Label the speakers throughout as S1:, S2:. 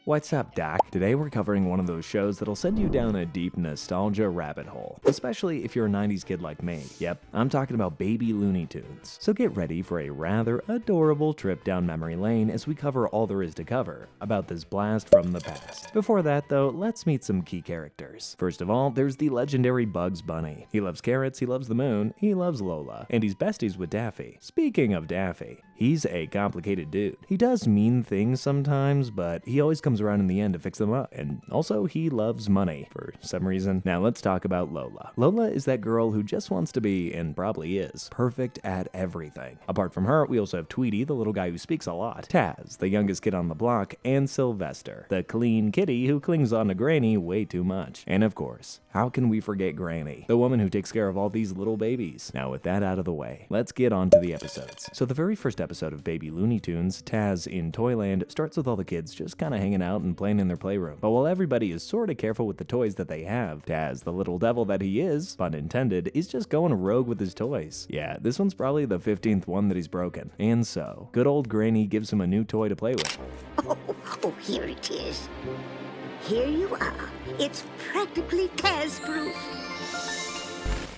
S1: What's up, Doc? Today we're covering one of those shows that'll send you down a deep nostalgia rabbit hole, especially if you're a 90s kid like me. Yep, I'm talking about Baby Looney Tunes. So get ready for a rather adorable trip down memory lane as we cover all there is to cover about this blast from the past. Before that though, let's meet some key characters. First of all, there's the legendary Bugs Bunny. He loves carrots, he loves the moon, he loves Lola, and he's besties with Daffy. Speaking of Daffy, he's a complicated dude. He does mean things sometimes, but he always comes around in the end to fix them up. And also, he loves money for some reason. Now let's talk about Lola. Lola is that girl who just wants to be, and probably is, perfect at everything. Apart from her, we also have Tweety, the little guy who speaks a lot, Taz, the youngest kid on the block, and Sylvester, the clean kitty who clings on to Granny way too much. And of course, how can we forget Granny, the woman who takes care of all these little babies? Now with that out of the way, let's get on to the episodes. So the very first episode of Baby Looney Tunes, Taz in Toyland, starts with all the kids just kind of hanging out and playing in their playroom. But while everybody is sort of careful with the toys that they have, Taz, the little devil that he is, pun intended, is just going rogue with his toys. Yeah, this one's probably the 15th one that he's broken. And so, good old Granny gives him a new toy to play with.
S2: Oh, here it is. Here you are. It's practically Taz-proof.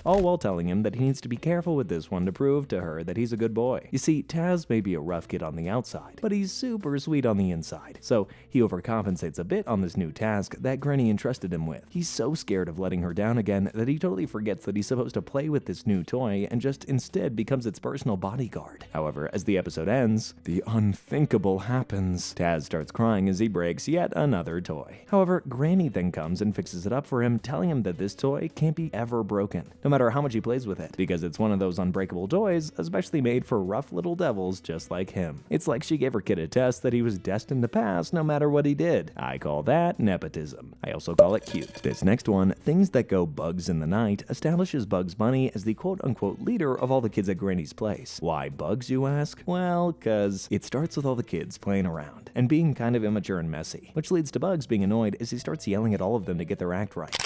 S1: All while telling him that he needs to be careful with this one to prove to her that he's a good boy. You see, Taz may be a rough kid on the outside, but he's super sweet on the inside, so he overcompensates a bit on this new task that Granny entrusted him with. He's so scared of letting her down again that he totally forgets that he's supposed to play with this new toy and just instead becomes its personal bodyguard. However, as the episode ends, the unthinkable happens. Taz starts crying as he breaks yet another toy. However, Granny then comes and fixes it up for him, telling him that this toy can't be ever broken, no matter how much he plays with it, because it's one of those unbreakable toys, especially made for rough little devils just like him. It's like she gave her kid a test that he was destined to pass no matter what he did. I call that nepotism. I also call it cute. This next one, Things That Go Bugs in the Night, establishes Bugs Bunny as the quote-unquote leader of all the kids at Granny's place. Why Bugs, you ask? Well, cause it starts with all the kids playing around and being kind of immature and messy, which leads to Bugs being annoyed as he starts yelling at all of them to get their act right.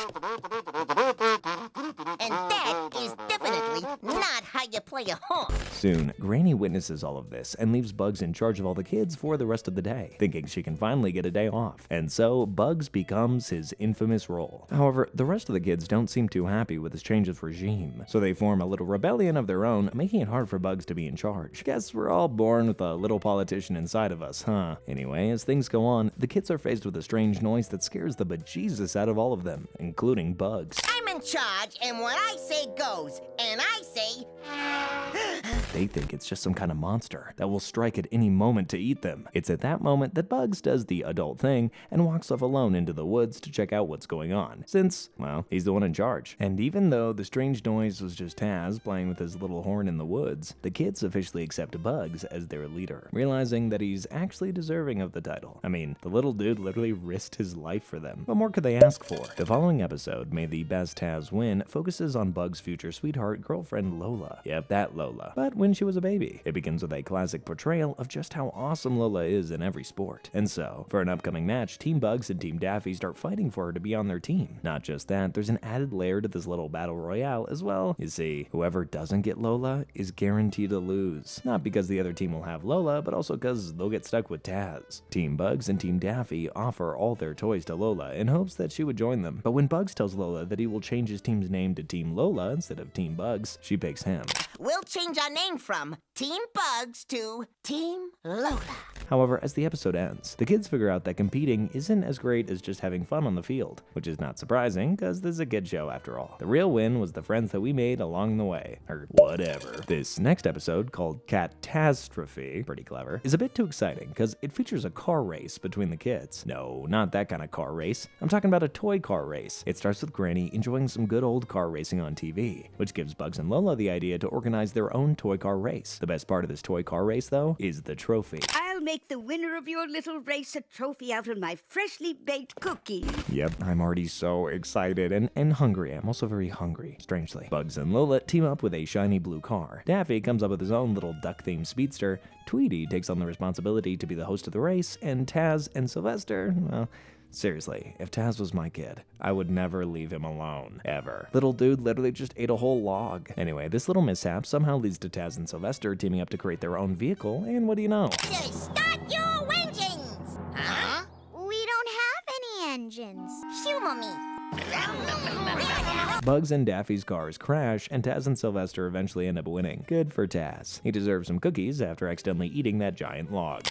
S3: And that is definitely not how you play a horn.
S1: Soon, Granny witnesses all of this and leaves Bugs in charge of all the kids for the rest of the day, thinking she can finally get a day off. And so, Bugs becomes his infamous role. However, the rest of the kids don't seem too happy with this change of regime, so they form a little rebellion of their own, making it hard for Bugs to be in charge. Guess we're all born with a little politician inside of us, huh? Anyway, as things go on, the kids are faced with a strange noise that scares the bejesus out of all of them, including Bugs.
S3: I'm in charge, and what I say goes, and I say...
S1: They think it's just some kind of monster that will strike at any moment to eat them. It's at that moment that Bugs does the adult thing and walks off alone into the woods to check out what's going on, since, well, he's the one in charge. And even though the strange noise was just Taz playing with his little horn in the woods, the kids officially accept Bugs as their leader, realizing that he's actually deserving of the title. I mean, the little dude literally risked his life for them. What more could they ask for? The following episode, May the Best Taz Win, focuses on Bugs' future sweetheart girlfriend Lola. Yep, that Lola. But when she was a baby. It begins with a classic portrayal of just how awesome Lola is in every sport. And so, for an upcoming match, Team Bugs and Team Daffy start fighting for her to be on their team. Not just that, there's an added layer to this little battle royale as well. You see, whoever doesn't get Lola is guaranteed to lose. Not because the other team will have Lola, but also because they'll get stuck with Taz. Team Bugs and Team Daffy offer all their toys to Lola in hopes that she would join them. But when Bugs tells Lola that he will change his team's name to Team Lola instead of Team Bugs, she picks him.
S3: We'll change our name from Team Bugs to Team Lola.
S1: However, as the episode ends, the kids figure out that competing isn't as great as just having fun on the field, which is not surprising, because this is a kid show after all. The real win was the friends that we made along the way, or whatever. This next episode, called Catastrophe, pretty clever, is a bit too exciting, because it features a car race between the kids. No, not that kind of car race. I'm talking about a toy car race. It starts with Granny enjoying some good old car racing on TV, which gives Bugs and Lola the idea to organize their own toy car race. The best part of this toy car race, though, is the trophy.
S2: I'll make the winner of your little race a trophy out of my freshly baked cookie.
S1: Yep, I'm already so excited and hungry. I'm also very hungry, strangely. Bugs and Lola team up with a shiny blue car. Daffy comes up with his own little duck-themed speedster. Tweety takes on the responsibility to be the host of the race, and Taz and Sylvester, well, seriously, if Taz was my kid, I would never leave him alone, ever. Little dude literally just ate a whole log. Anyway, this little mishap somehow leads to Taz and Sylvester teaming up to create their own vehicle, and what do you know?
S3: Start your engines! Huh?
S2: We don't
S4: engines.
S3: Humor me.
S1: Bugs and Daffy's cars crash, and Taz and Sylvester eventually end up winning. Good for Taz. He deserves some cookies after accidentally eating that giant log.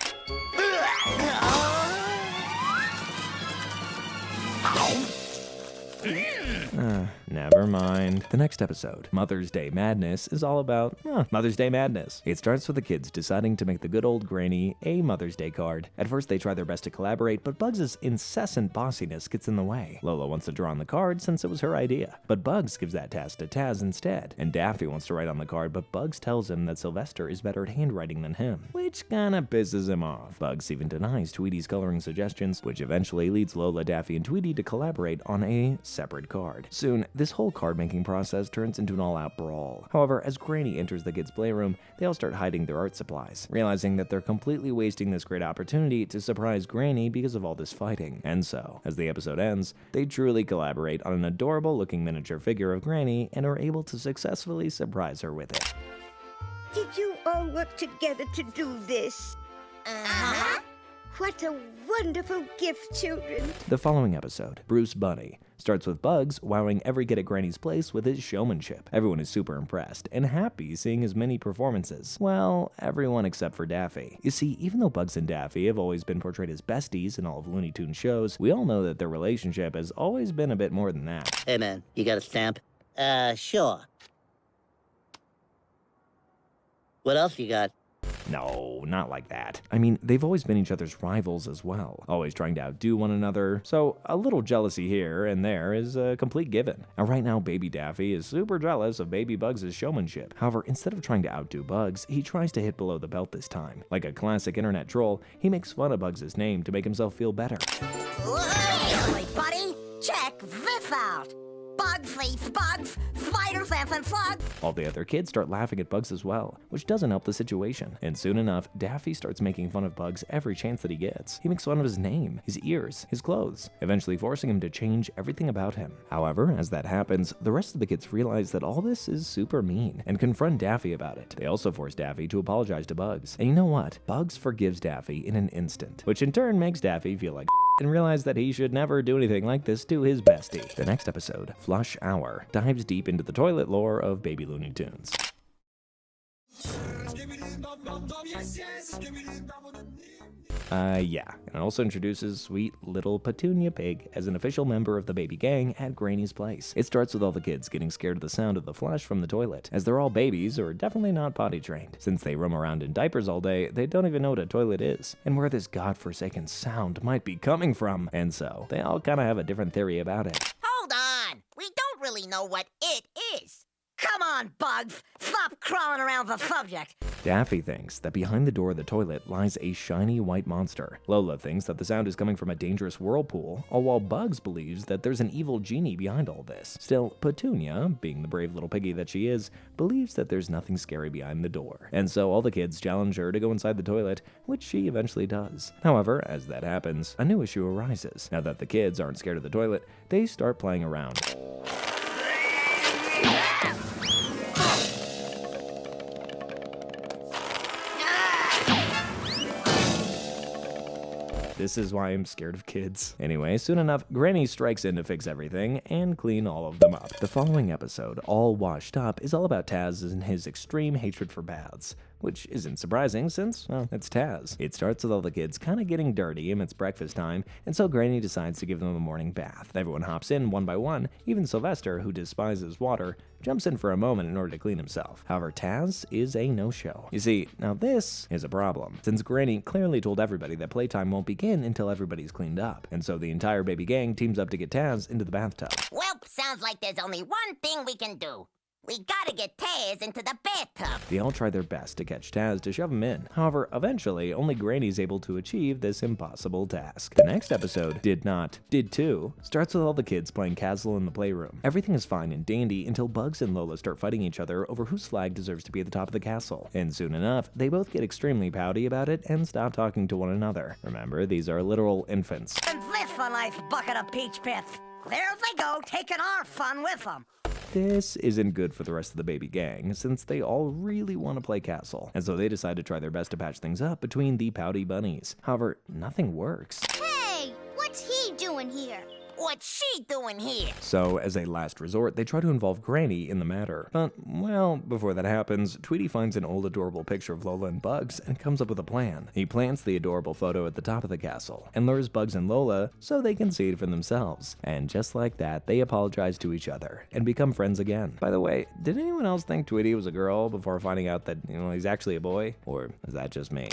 S1: Never mind. The next episode, Mother's Day Madness, is all about Mother's Day Madness. It starts with the kids deciding to make the good old granny a Mother's Day card. At first, they try their best to collaborate, but Bugs' incessant bossiness gets in the way. Lola wants to draw on the card since it was her idea, but Bugs gives that task to Taz instead. And Daffy wants to write on the card, but Bugs tells him that Sylvester is better at handwriting than him, which kinda pisses him off. Bugs even denies Tweety's coloring suggestions, which eventually leads Lola, Daffy, and Tweety to collaborate on a separate card. Soon, this whole card-making process turns into an all-out brawl. However, as Granny enters the kids' playroom, they all start hiding their art supplies, realizing that they're completely wasting this great opportunity to surprise Granny because of all this fighting. And so, as the episode ends, they truly collaborate on an adorable-looking miniature figure of Granny and are able to successfully surprise her with it.
S2: Did you all work together to do this?
S3: Uh-huh.
S2: What a wonderful gift, children.
S1: The following episode, Bruce Bunny, starts with Bugs wowing every kid at Granny's place with his showmanship. Everyone is super impressed and happy seeing his many performances. Well, everyone except for Daffy. You see, even though Bugs and Daffy have always been portrayed as besties in all of Looney Tunes shows, we all know that their relationship has always been a bit more than that.
S5: Hey, man, you got a stamp? Sure. What else you got?
S1: No, not like that. I mean, they've always been each other's rivals as well, always trying to outdo one another, so a little jealousy here and there is a complete given. Now, right now, Baby Daffy is super jealous of Baby Bugs' showmanship. However, instead of trying to outdo Bugs, he tries to hit below the belt this time. Like a classic internet troll, he makes fun of Bugs' name to make himself feel better.
S3: Hey, buddy, check this out. Bug face bugs, spiders and slugs.
S1: All the other kids start laughing at Bugs as well, which doesn't help the situation. And soon enough, Daffy starts making fun of Bugs every chance that he gets. He makes fun of his name, his ears, his clothes, eventually forcing him to change everything about him. However, as that happens, the rest of the kids realize that all this is super mean and confront Daffy about it. They also force Daffy to apologize to Bugs. And you know what? Bugs forgives Daffy in an instant, which in turn makes Daffy feel like and realize that he should never do anything like this to his bestie. The next episode, Flush Hour, dives deep into the toilet lore of Baby Looney Tunes. Yeah, and it also introduces sweet little Petunia Pig as an official member of the baby gang at Granny's place. It starts with all the kids getting scared of the sound of the flush from the toilet, as they're all babies who are definitely not potty trained. Since they roam around in diapers all day, they don't even know what a toilet is, and where this godforsaken sound might be coming from, and so they all kind of have a different theory about it.
S3: Hold on. We don't really know what it is. Come on, Bugs. Stop crawling around the subject.
S1: Daffy thinks that behind the door of the toilet lies a shiny white monster. Lola thinks that the sound is coming from a dangerous whirlpool, all while Bugs believes that there's an evil genie behind all this. Still, Petunia, being the brave little piggy that she is, believes that there's nothing scary behind the door. And so all the kids challenge her to go inside the toilet, which she eventually does. However, as that happens, a new issue arises. Now that the kids aren't scared of the toilet, they start playing around. This is why I'm scared of kids. Anyway, soon enough, Granny strikes in to fix everything and clean all of them up. The following episode, All Washed Up, is all about Taz and his extreme hatred for baths, which isn't surprising since, well, it's Taz. It starts with all the kids kind of getting dirty and it's breakfast time, and so Granny decides to give them a morning bath. Everyone hops in one by one, even Sylvester, who despises water, jumps in for a moment in order to clean himself. However, Taz is a no-show. You see, now this is a problem, since Granny clearly told everybody that playtime won't begin until everybody's cleaned up, and so the entire baby gang teams up to get Taz into the bathtub.
S3: Well, sounds like there's only one thing we can do. We gotta get Taz into the bathtub.
S1: They all try their best to catch Taz to shove him in. However, eventually, only Granny's able to achieve this impossible task. The next episode, Did Too, starts with all the kids playing castle in the playroom. Everything is fine and dandy until Bugs and Lola start fighting each other over whose flag deserves to be at the top of the castle. And soon enough, they both get extremely pouty about it and stop talking to one another. Remember, these are literal infants.
S3: And this a nice bucket of peach pits. There they go, taking our fun with them.
S1: This isn't good for the rest of the baby gang, since they all really want to play castle, and so they decide to try their best to patch things up between the pouty bunnies. However, nothing works.
S4: Hey, what's he doing here?
S3: What's she doing here?
S1: So, as a last resort, they try to involve Granny in the matter. But, well, before that happens, Tweety finds an old adorable picture of Lola and Bugs and comes up with a plan. He plants the adorable photo at the top of the castle and lures Bugs and Lola so they can see it for themselves. And just like that, they apologize to each other and become friends again. By the way, did anyone else think Tweety was a girl before finding out that, he's actually a boy? Or is that just me?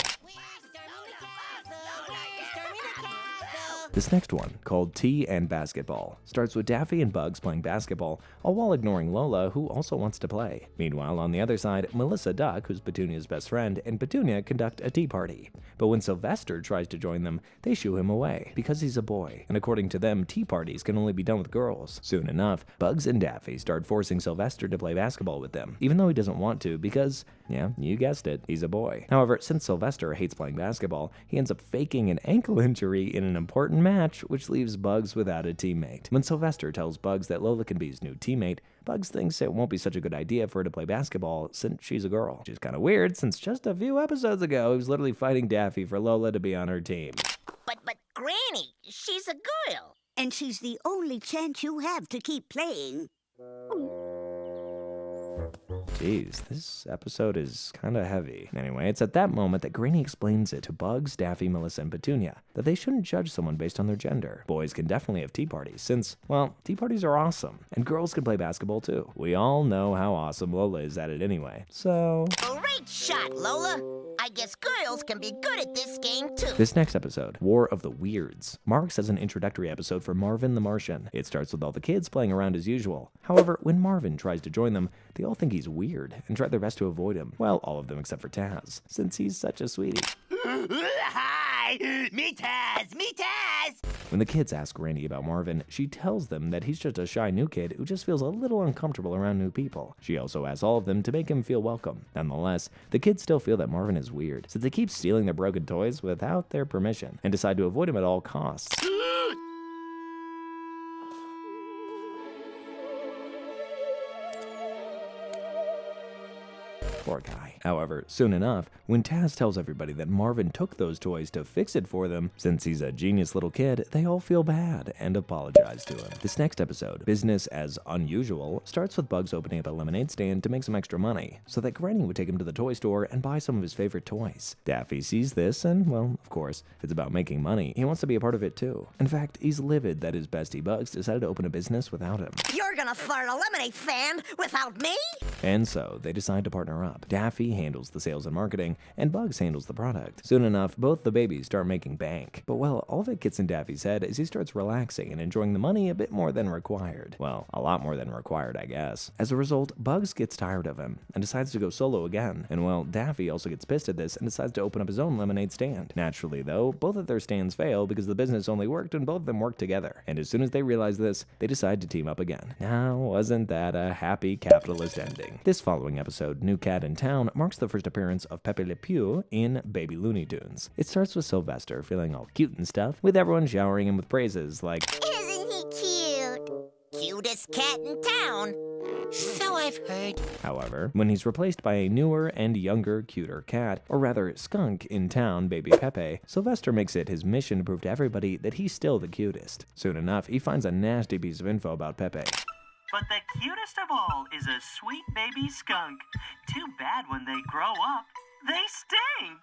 S1: This next one, called Tea and Basketball, starts with Daffy and Bugs playing basketball, all while ignoring Lola, who also wants to play. Meanwhile, on the other side, Melissa Duck, who's Petunia's best friend, and Petunia conduct a tea party. But when Sylvester tries to join them, they shoo him away, because he's a boy, and according to them, tea parties can only be done with girls. Soon enough, Bugs and Daffy start forcing Sylvester to play basketball with them, even though he doesn't want to, because, yeah, you guessed it, he's a boy. However, since Sylvester hates playing basketball, he ends up faking an ankle injury in an important match, which leaves Bugs without a teammate. When Sylvester tells Bugs that Lola can be his new teammate, Bugs thinks it won't be such a good idea for her to play basketball since she's a girl. Which is kind of weird, since just a few episodes ago, he was literally fighting Daffy for Lola to be on her team.
S3: But Granny, she's a girl.
S2: And she's the only chance you have to keep playing.
S1: Jeez, this episode is kinda heavy. Anyway, it's at that moment that Granny explains it to Bugs, Daffy, Melissa, and Petunia, that they shouldn't judge someone based on their gender. Boys can definitely have tea parties, since, well, tea parties are awesome, and girls can play basketball too. We all know how awesome Lola is at it anyway, so...
S3: Great shot, Lola. I guess girls can be good at this game too.
S1: This next episode, War of the Weirds, marks as an introductory episode for Marvin the Martian. It starts with all the kids playing around as usual. However, when Marvin tries to join them, they all think he's weird and try their best to avoid him. Well, all of them except for Taz, since he's such a sweetie.
S4: Hi! Me Taz! Me Taz!
S1: When the kids ask Randy about Marvin, she tells them that he's just a shy new kid who just feels a little uncomfortable around new people. She also asks all of them to make him feel welcome. Nonetheless, the kids still feel that Marvin is weird, since they keep stealing their broken toys without their permission, and decide to avoid him at all costs. Poor guy. However, soon enough, when Taz tells everybody that Marvin took those toys to fix it for them, since he's a genius little kid, they all feel bad and apologize to him. This next episode, Business as Unusual, starts with Bugs opening up a lemonade stand to make some extra money, so that Granny would take him to the toy store and buy some of his favorite toys. Daffy sees this and, well, of course, if it's about making money, he wants to be a part of it too. In fact, he's livid that his bestie Bugs decided to open a business without him.
S3: You're gonna start a lemonade stand without me?
S1: And so, they decide to partner up. Daffy handles the sales and marketing, and Bugs handles the product. Soon enough, both the babies start making bank. But well, all that gets in Daffy's head is he starts relaxing and enjoying the money a bit more than required. Well, a lot more than required, I guess. As a result, Bugs gets tired of him and decides to go solo again. And well, Daffy also gets pissed at this and decides to open up his own lemonade stand. Naturally though, both of their stands fail because the business only worked when both of them worked together. And as soon as they realize this, they decide to team up again. Now, wasn't that a happy capitalist ending? This following episode, New Cat in Town, marks the first appearance of Pepe Le Pew in Baby Looney Tunes. It starts with Sylvester feeling all cute and stuff, with everyone showering him with praises like,
S3: Isn't he cute? Cutest cat in town. So I've heard.
S1: However, when he's replaced by a newer and younger, cuter cat, or rather skunk in town, Baby Pepe, Sylvester makes it his mission to prove to everybody that he's still the cutest. Soon enough, he finds a nasty piece of info about Pepe.
S4: But the cutest of all is a sweet baby skunk. Too bad when they grow up, they stink!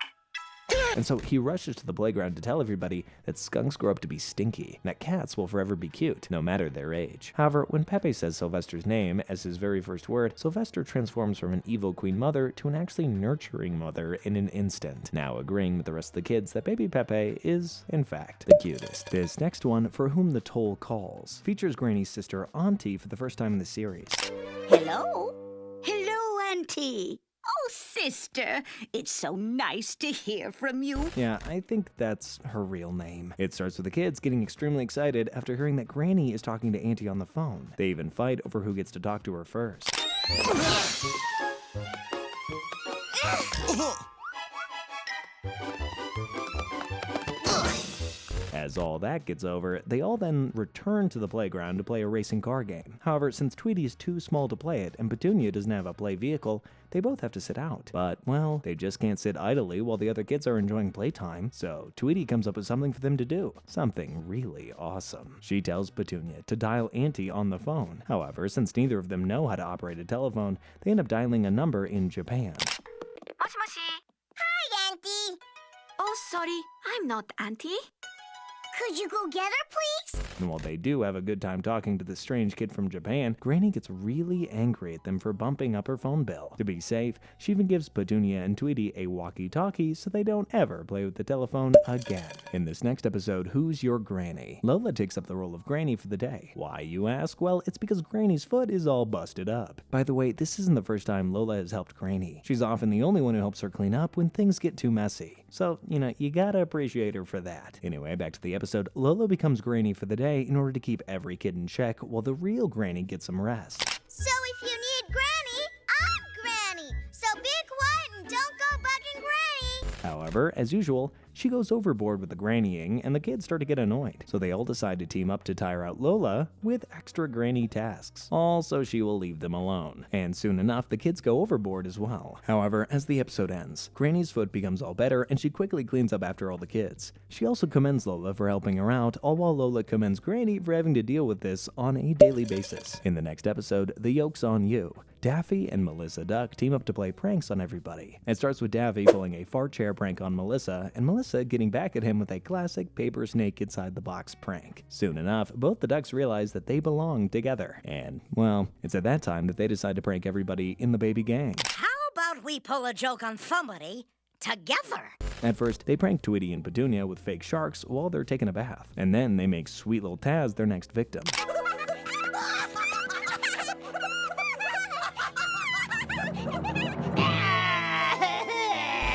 S1: And so he rushes to the playground to tell everybody that skunks grow up to be stinky, and that cats will forever be cute, no matter their age. However, when Pepe says Sylvester's name as his very first word, Sylvester transforms from an evil queen mother to an actually nurturing mother in an instant, now agreeing with the rest of the kids that Baby Pepe is, in fact, the cutest. This next one, For Whom the Toll Calls, features Granny's sister Auntie for the first time in the series.
S2: Hello? Hello, Auntie.
S6: Oh, sister, it's so nice to hear from you.
S1: Yeah, I think that's her real name. It starts with the kids getting extremely excited after hearing that Granny is talking to Auntie on the phone. They even fight over who gets to talk to her first. As all that gets over, they all then return to the playground to play a racing car game. However, since Tweety is too small to play it and Petunia doesn't have a play vehicle, they both have to sit out. But, well, they just can't sit idly while the other kids are enjoying playtime, so Tweety comes up with something for them to do. Something really awesome. She tells Petunia to dial Auntie on the phone. However, since neither of them know how to operate a telephone, they end up dialing a number in Japan.
S3: Hi, Auntie.
S6: Oh, sorry, I'm not Auntie.
S3: Could you go get her, please?
S1: And while they do have a good time talking to the strange kid from Japan, Granny gets really angry at them for bumping up her phone bill. To be safe, she even gives Petunia and Tweety a walkie-talkie so they don't ever play with the telephone again. In this next episode, Who's Your Granny? Lola takes up the role of Granny for the day. Why, you ask? Well, it's because Granny's foot is all busted up. By the way, this isn't the first time Lola has helped Granny. She's often the only one who helps her clean up when things get too messy. So, you gotta appreciate her for that. Anyway, back to the episode. Lola becomes Granny for the day in order to keep every kid in check while the real Granny gets some rest.
S3: So if you need Granny, I'm Granny. So be quiet and don't go bugging Granny.
S1: However, as usual, she goes overboard with the grannying and the kids start to get annoyed. So they all decide to team up to tire out Lola with extra granny tasks. Also, she will leave them alone. And soon enough, the kids go overboard as well. However, as the episode ends, Granny's foot becomes all better and she quickly cleans up after all the kids. She also commends Lola for helping her out, all while Lola commends Granny for having to deal with this on a daily basis. In the next episode, The Yoke's on You. Daffy and Melissa Duck team up to play pranks on everybody. It starts with Daffy pulling a fart chair prank on Melissa, and Melissa getting back at him with a classic paper snake inside the box prank. Soon enough, both the ducks realize that they belong together. And, well, it's at that time that they decide to prank everybody in the baby gang.
S3: How about we pull a joke on somebody together?
S1: At first, they prank Tweety and Petunia with fake sharks while they're taking a bath. And then they make sweet little Taz their next victim.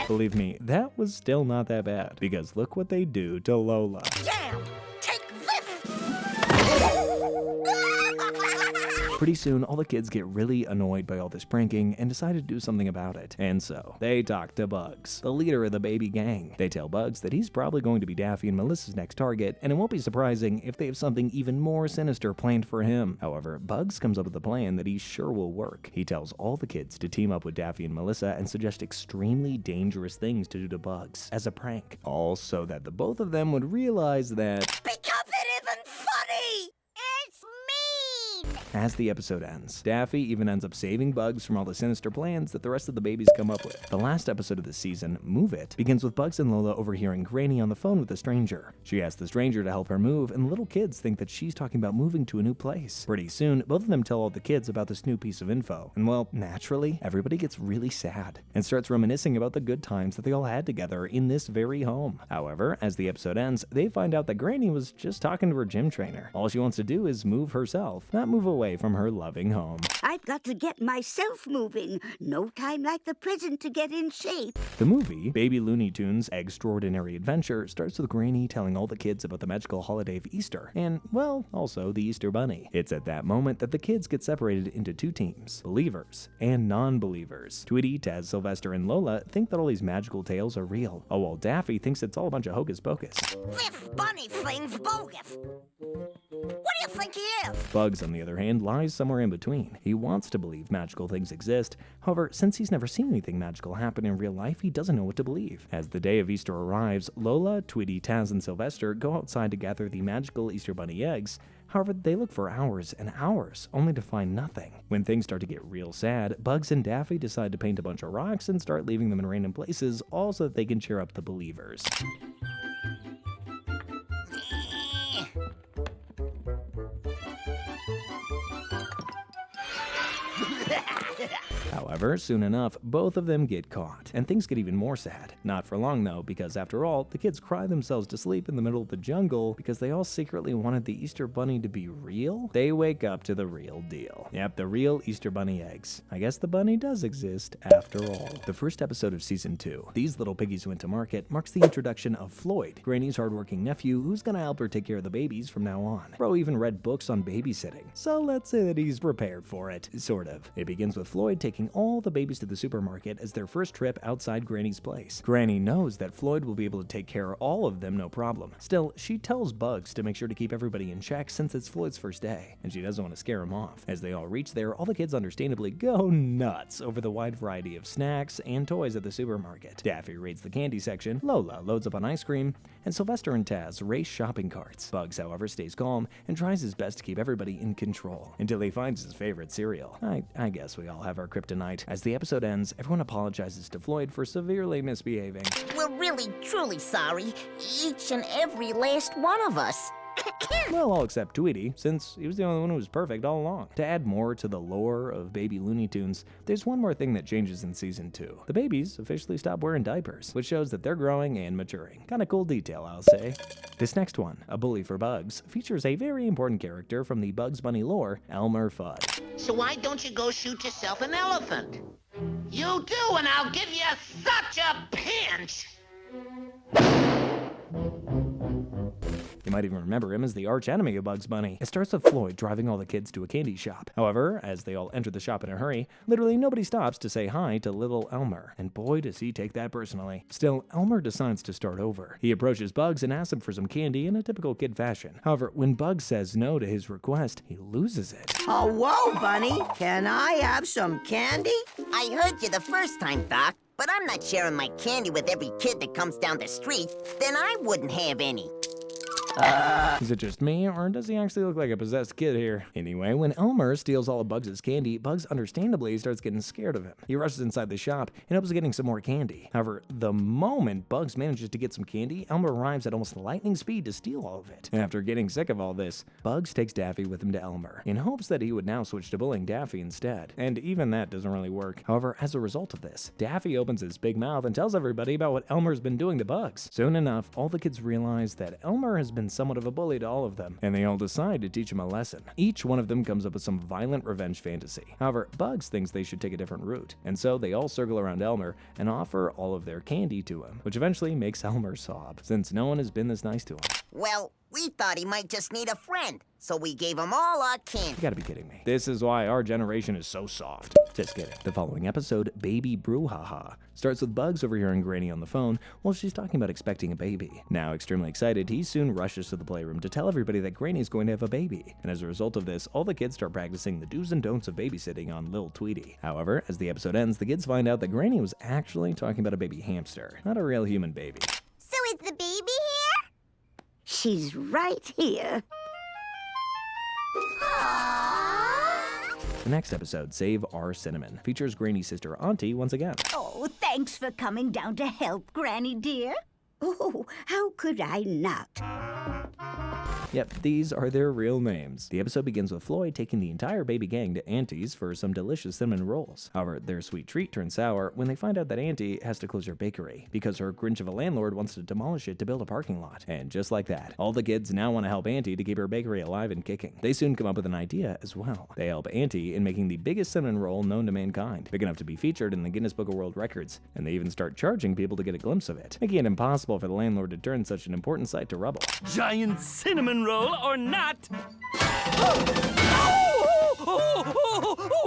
S1: Believe me, that was still not that bad, because look what they do to Lola.
S3: Damn! Take this!
S1: Pretty soon, all the kids get really annoyed by all this pranking and decide to do something about it. And so, they talk to Bugs, the leader of the baby gang. They tell Bugs that he's probably going to be Daffy and Melissa's next target, and it won't be surprising if they have something even more sinister planned for him. However, Bugs comes up with a plan that he's sure will work. He tells all the kids to team up with Daffy and Melissa and suggest extremely dangerous things to do to Bugs as a prank. All so that the both of them would realize that
S3: Because it isn't funny! It's mean!
S1: As the episode ends, Daffy even ends up saving Bugs from all the sinister plans that the rest of the babies come up with. The last episode of the season, Move It, begins with Bugs and Lola overhearing Granny on the phone with a stranger. She asks the stranger to help her move, and the little kids think that she's talking about moving to a new place. Pretty soon, both of them tell all the kids about this new piece of info. And well, naturally, everybody gets really sad and starts reminiscing about the good times that they all had together in this very home. However, as the episode ends, they find out that Granny was just talking to her gym trainer. All she wants to do is move herself, not move away from her loving home.
S2: I've got to get myself moving. No time like the present to get in shape.
S1: The movie, Baby Looney Tunes' Extraordinary Adventure, starts with Granny telling all the kids about the magical holiday of Easter, and, well, also the Easter Bunny. It's at that moment that the kids get separated into two teams, believers and non-believers. Tweety, Taz, Sylvester, and Lola think that all these magical tales are real, while Daffy thinks it's all a bunch of hocus pocus.
S3: This bunny thing's bogus. What do you think he is?
S1: Bugs, on the other hand, lies somewhere in between. He wants to believe magical things exist. However, since he's never seen anything magical happen in real life, he doesn't know what to believe. As the day of Easter arrives, Lola, Tweety, Taz, and Sylvester go outside to gather the magical Easter Bunny eggs. However, they look for hours and hours, only to find nothing. When things start to get real sad, Bugs and Daffy decide to paint a bunch of rocks and start leaving them in random places, all so that they can cheer up the believers. However, soon enough, both of them get caught, and things get even more sad. Not for long though, because after all, the kids cry themselves to sleep in the middle of the jungle because they all secretly wanted the Easter Bunny to be real. They wake up to the real deal. Yep, the real Easter Bunny eggs. I guess the bunny does exist after all. The first episode of season 2, These Little Piggies Went to Market, marks the introduction of Floyd, Granny's hardworking nephew who's gonna help her take care of the babies from now on. Bro even read books on babysitting, so let's say that he's prepared for it, sort of. It begins with Floyd taking all the babies to the supermarket as their first trip outside Granny's place. Granny knows that Floyd will be able to take care of all of them no problem. Still, she tells Bugs to make sure to keep everybody in check since it's Floyd's first day, and she doesn't want to scare him off. As they all reach there, all the kids understandably go nuts over the wide variety of snacks and toys at the supermarket. Daffy raids the candy section, Lola loads up on ice cream, and Sylvester and Taz race shopping carts. Bugs, however, stays calm and tries his best to keep everybody in control until he finds his favorite cereal. I guess we all have our kryptonite. As the episode ends, everyone apologizes to Floyd for severely misbehaving.
S3: We're really, truly sorry. Each and every last one of us.
S1: Well, all except Tweety, since he was the only one who was perfect all along. To add more to the lore of Baby Looney Tunes, there's one more thing that changes in Season 2. The babies officially stop wearing diapers, which shows that they're growing and maturing. Kinda cool detail, I'll say. This next one, A Bully for Bugs, features a very important character from the Bugs Bunny lore, Elmer Fudd.
S7: So why don't you go shoot yourself an elephant? You do, and I'll give you such a pinch!
S1: You might even remember him as the arch enemy of Bugs Bunny. It starts with Floyd driving all the kids to a candy shop. However, as they all enter the shop in a hurry, literally nobody stops to say hi to little Elmer. And boy, does he take that personally. Still, Elmer decides to start over. He approaches Bugs and asks him for some candy in a typical kid fashion. However, when Bugs says no to his request, he loses it.
S8: Oh, whoa, Bunny. Can I have some candy?
S3: I heard you the first time, Doc, but I'm not sharing my candy with every kid that comes down the street. Then I wouldn't have any.
S1: Is it just me, or does he actually look like a possessed kid here? Anyway, when Elmer steals all of Bugs' candy, Bugs understandably starts getting scared of him. He rushes inside the shop and hopes of getting some more candy. However, the moment Bugs manages to get some candy, Elmer arrives at almost lightning speed to steal all of it. And after getting sick of all this, Bugs takes Daffy with him to Elmer, in hopes that he would now switch to bullying Daffy instead. And even that doesn't really work. However, as a result of this, Daffy opens his big mouth and tells everybody about what Elmer's been doing to Bugs. Soon enough, all the kids realize that Elmer has been somewhat of a bully to all of them, and they all decide to teach him a lesson. Each one of them comes up with some violent revenge fantasy. However, Bugs thinks they should take a different route, and so they all circle around Elmer and offer all of their candy to him, which eventually makes Elmer sob, since no one has been this nice to him.
S3: Well, we thought he might just need a friend, so we gave him all our candy.
S1: You gotta be kidding me. This is why our generation is so soft. Just kidding. The following episode, Baby Brouhaha, starts with Bugs overhearing Granny on the phone while she's talking about expecting a baby. Now extremely excited, he soon rushes to the playroom to tell everybody that Granny's going to have a baby. And as a result of this, all the kids start practicing the do's and don'ts of babysitting on Lil Tweety. However, as the episode ends, the kids find out that Granny was actually talking about a baby hamster, not a real human baby.
S2: So is the baby here? She's right here.
S1: The next episode, Save Our Cinnamon, features Granny's sister Auntie once again.
S6: Oh, thanks for coming down to help, Granny dear.
S2: Oh, how could I not?
S1: Yep, these are their real names. The episode begins with Floyd taking the entire baby gang to Auntie's for some delicious cinnamon rolls. However, their sweet treat turns sour when they find out that Auntie has to close her bakery because her Grinch of a landlord wants to demolish it to build a parking lot. And just like that, all the kids now want to help Auntie to keep her bakery alive and kicking. They soon come up with an idea as well. They help Auntie in making the biggest cinnamon roll known to mankind, big enough to be featured in the Guinness Book of World Records, and they even start charging people to get a glimpse of it, making it impossible for the landlord to turn such an important sight to rubble.
S9: Giant cinnamon roll or not?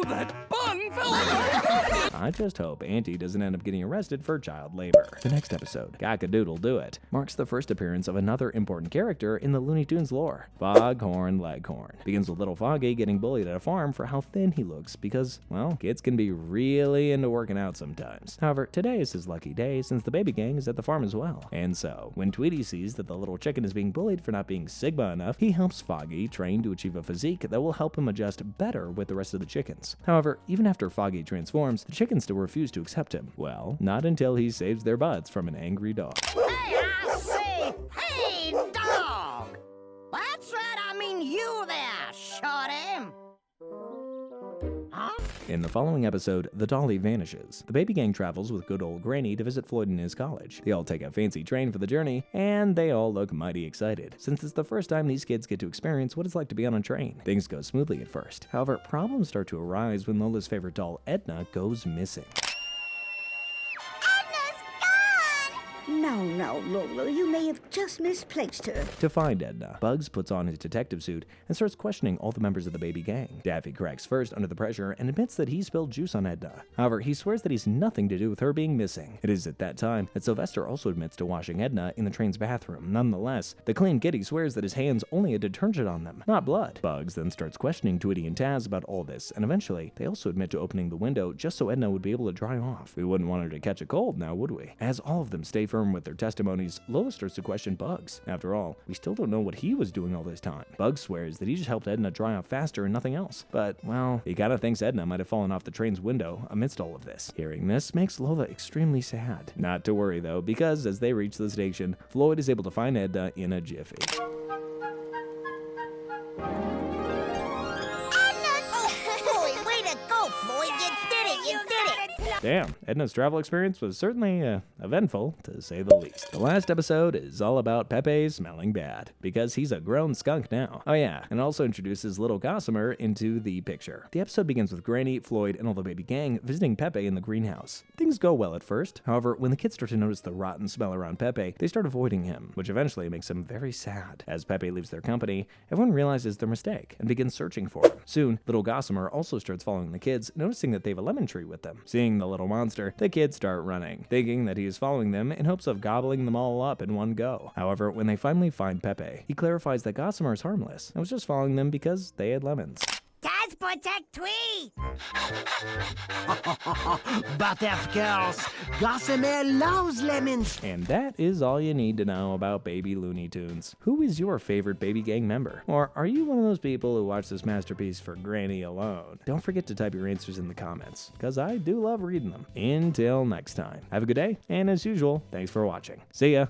S9: That bun fell out.
S1: I just hope Auntie doesn't end up getting arrested for child labor. The next episode, Cock-a-Doodle-Do It, marks the first appearance of another important character in the Looney Tunes lore, Foghorn Leghorn. Begins with little Foggy getting bullied at a farm for how thin he looks because, well, kids can be really into working out sometimes. However, today is his lucky day since the baby gang is at the farm as well. And so, when Tweety sees that the little chicken is being bullied for not being Sigma enough, he helps Foggy train to achieve a physique that will help him adjust better with the rest of the chickens. However, even after Foggy transforms, the chickens still refuse to accept him. Well, not until he saves their butts from an angry dog.
S3: Hey, I say, hey, dog! That's right, I mean you there, shorty. Huh?
S1: In the following episode, the dolly vanishes. The baby gang travels with good old Granny to visit Floyd in his college. They all take a fancy train for the journey, and they all look mighty excited, since it's the first time these kids get to experience what it's like to be on a train. Things go smoothly at first. However, problems start to arise when Lola's favorite doll, Edna, goes missing.
S2: Now, Lola, you may have just misplaced her.
S1: To find Edna, Bugs puts on his detective suit and starts questioning all the members of the baby gang. Daffy cracks first under the pressure and admits that he spilled juice on Edna. However, he swears that he's nothing to do with her being missing. It is at that time that Sylvester also admits to washing Edna in the train's bathroom. Nonetheless, the clean kitty swears that his hands only had detergent on them, not blood. Bugs then starts questioning Tweety and Taz about all this, and eventually, they also admit to opening the window just so Edna would be able to dry off. We wouldn't want her to catch a cold now, would we? As all of them stay firm with their testimonies, Lola starts to question Bugs. After all, we still don't know what he was doing all this time. Bugs swears that he just helped Edna dry off faster and nothing else. But, well, he kinda thinks Edna might have fallen off the train's window amidst all of this. Hearing this makes Lola extremely sad. Not to worry though, because as they reach the station, Floyd is able to find Edna in a jiffy.
S3: Boy, way to go, Floyd! You did it! You did it!
S1: Damn, Edna's travel experience was certainly eventful, to say the least. The last episode is all about Pepe smelling bad, because he's a grown skunk now. Oh yeah, and also introduces little Gossamer into the picture. The episode begins with Granny, Floyd, and all the baby gang visiting Pepe in the greenhouse. Things go well at first. However, when the kids start to notice the rotten smell around Pepe, they start avoiding him, which eventually makes them very sad. As Pepe leaves their company, everyone realizes their mistake and begins searching for him. Soon, little Gossamer also starts following the kids, noticing that they have a lemon tree with them. Seeing the little monster, the kids start running, thinking that he is following them in hopes of gobbling them all up in one go. However, when they finally find Pepe, he clarifies that Gossamer is harmless and was just following them because they had lemons.
S3: Taz, protect Tweet!
S8: But of course, Gossamer loves lemons.
S1: And that is all you need to know about Baby Looney Tunes. Who is your favorite baby gang member? Or are you one of those people who watch this masterpiece for Granny alone? Don't forget to type your answers in the comments, because I do love reading them. Until next time, have a good day, and as usual, thanks for watching. See ya!